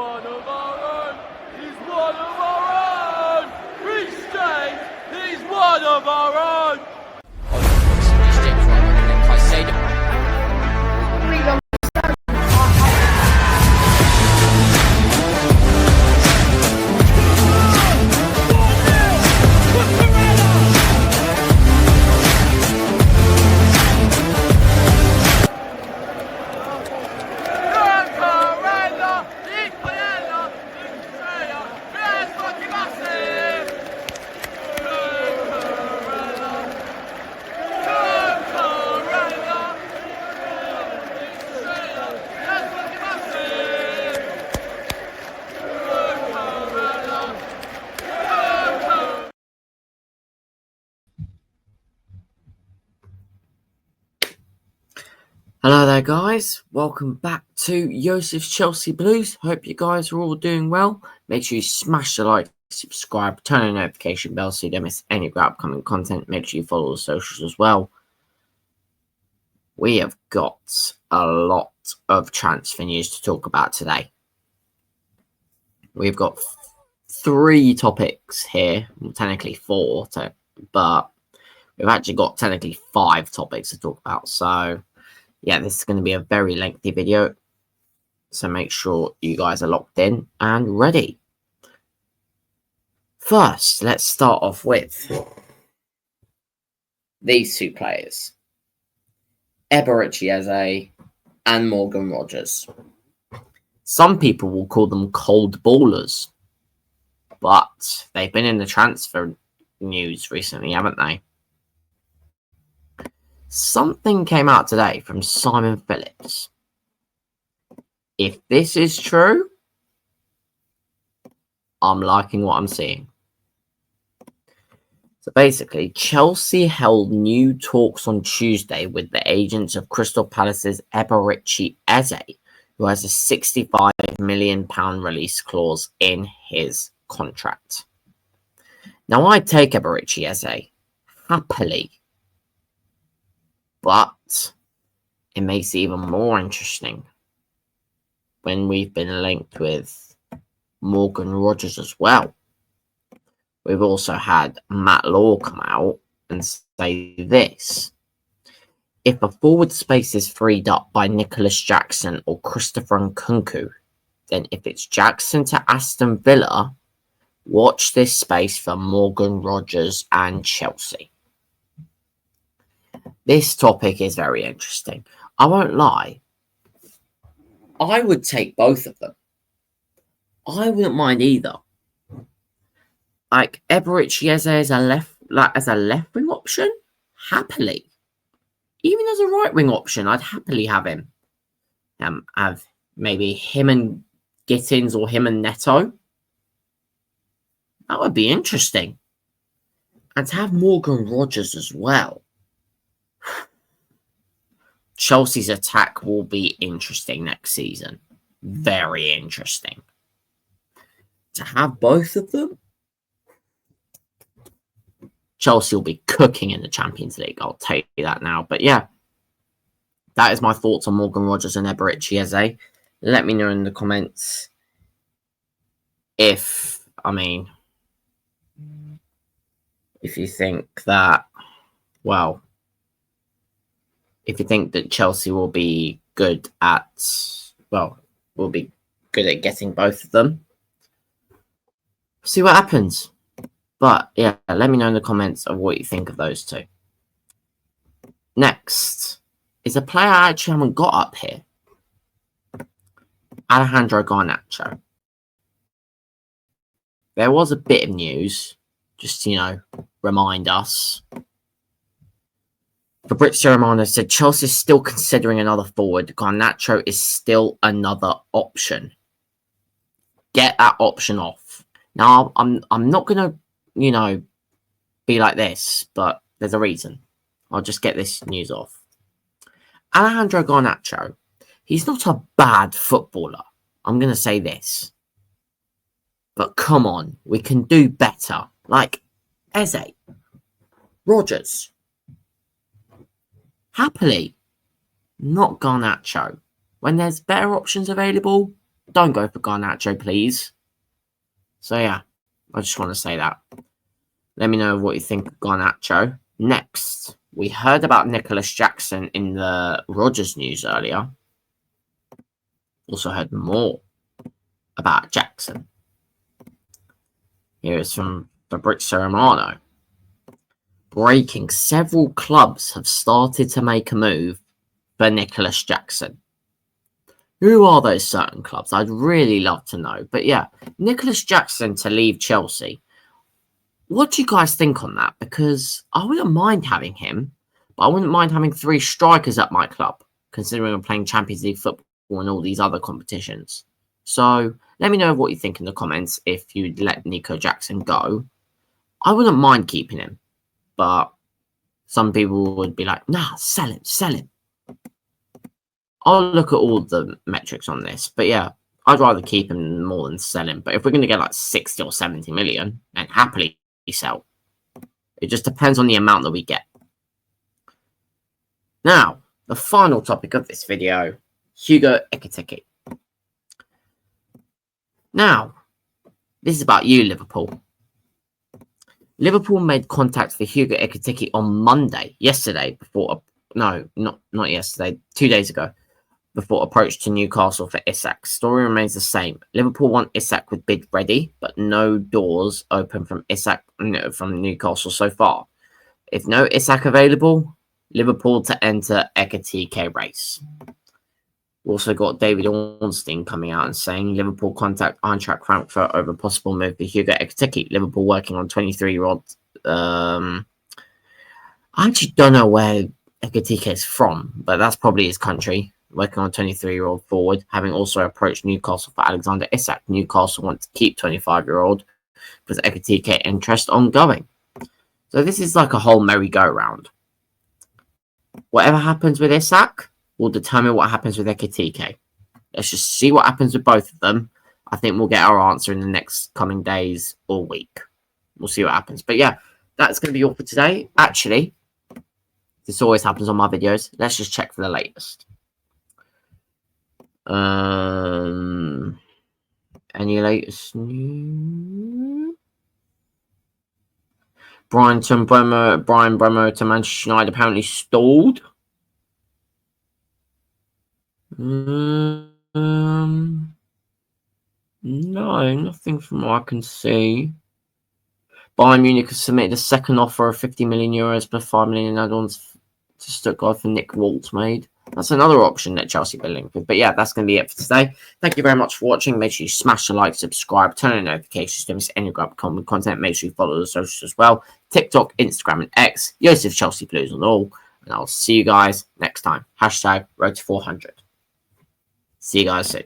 one of our own. He's one of our own. Reece James, he's one of our own. Hello there guys, welcome back to Yosef's Chelsea Blues. Hope you guys are all doing well. Make sure you smash the like, subscribe, turn on the notification bell so you don't miss any of our upcoming content. Make sure you follow the socials as well. We have got a lot of transfer news to talk about today. We've got 3 topics here, well, technically 4, but we've actually got technically 5 topics to talk about, so yeah, this is going to be a very lengthy video, so make sure you guys are locked in and ready. First, let's start off with these 2 players, Eberechi Eze and Morgan Rogers. Some people will call them cold ballers, but they've been in the transfer news recently, haven't they? Something came out today from Simon Phillips. If this is true, I'm liking what I'm seeing. So basically, Chelsea held new talks on Tuesday with the agents of Crystal Palace's Eberechi Eze, who has a £65 million release clause in his contract. Now, I take Eberechi Eze happily, but it makes it even more interesting when we've been linked with Morgan Rogers as well. We've also had Matt Law come out and say this: if a forward space is freed up by Nicolas Jackson or Christopher Nkunku, then if it's Jackson to Aston Villa, watch this space for Morgan Rogers and Chelsea. This topic is very interesting. I won't lie. I would take both of them. I wouldn't mind either. Like Eberechi Eze as a left wing option, happily. Even as a right wing option, I'd happily have him. Have maybe him and Gittins or him and Neto. That would be interesting. And to have Morgan Rogers as well. Chelsea's attack will be interesting next season. Very interesting. To have both of them, Chelsea will be cooking in the Champions League. I'll tell you that now. But yeah, that is my thoughts on Morgan Rogers and Eberechi Eze. Let me know in the comments if you think that, well, if you think that Chelsea will be good at, getting both of them. See what happens. But yeah, let me know in the comments of what you think of those 2. Next is a player I actually haven't got up here. Alejandro Garnacho. There was a bit of news, just to, remind us. Fabrizio Romano said Chelsea is still considering another forward. Garnacho is still another option. Get that option off. Now, I'm not going to, be like this, but there's a reason. I'll just get this news off. Alejandro Garnacho, he's not a bad footballer. I'm going to say this. But come on, we can do better. Like Eze, Rogers. Happily, not Garnacho. When there's better options available, don't go for Garnacho, please. So yeah, I just want to say that. Let me know what you think of Garnacho. Next, we heard about Nicolas Jackson in the Rodgers news earlier. Also heard more about Jackson. Here is from Fabrizio Romano. Breaking, several clubs have started to make a move for Nicolas Jackson. Who are those certain clubs? I'd really love to know. But yeah, Nicolas Jackson to leave Chelsea. What do you guys think on that? Because I wouldn't mind having him, but I wouldn't mind having 3 strikers at my club, considering I'm playing Champions League football and all these other competitions. So let me know what you think in the comments if you'd let Nico Jackson go. I wouldn't mind keeping him, but some people would be like, nah, sell him, sell him. I'll look at all the metrics on this, but yeah, I'd rather keep him more than sell him. But if we're going to get like 60 or 70 million, then happily sell. It just depends on the amount that we get. Now, the final topic of this video, Hugo Ekitike. Now, this is about you, Liverpool. Liverpool made contact for Hugo Ekitike on Monday, yesterday, before, no, not yesterday, 2 days ago, before approach to Newcastle for Isak. Story remains the same. Liverpool want Isak with bid ready, but no doors open from Isak from Newcastle so far. If no Isak available, Liverpool to enter Ekitike race. We also got David Ornstein coming out and saying Liverpool contact Eintracht Frankfurt over possible move for Hugo Ekitike. Liverpool working on 23-year-old. I actually don't know where Ekitike is from, but that's probably his country. Working on 23-year-old forward, having also approached Newcastle for Alexander Isak. Newcastle want to keep 25-year-old because Ekitike interest ongoing. So this is like a whole merry-go-round. Whatever happens with Isak will determine what happens with Ekitike. Let's just see what happens with both of them. I think we'll get our answer in the next coming days or week. We'll see what happens. But yeah, that's going to be all for today. Actually, this always happens on my videos. Let's just check for the latest. Any latest news? Brian Bremer to Manchester United apparently stalled. No, nothing from what I can see. Bayern Munich has submitted a second offer of 50 million euros plus 5 million add-ons to Stuttgart for Nick Waltmade. That's another option that Chelsea will be linked with. But yeah, that's going to be it for today. Thank you very much for watching. Make sure you smash the like, subscribe, turn on notifications to miss any grab content. Make sure you follow the socials as well. TikTok, Instagram, and X. Joseph Chelsea Blues on all. And I'll see you guys next time. Hashtag Road to 400. See you guys soon.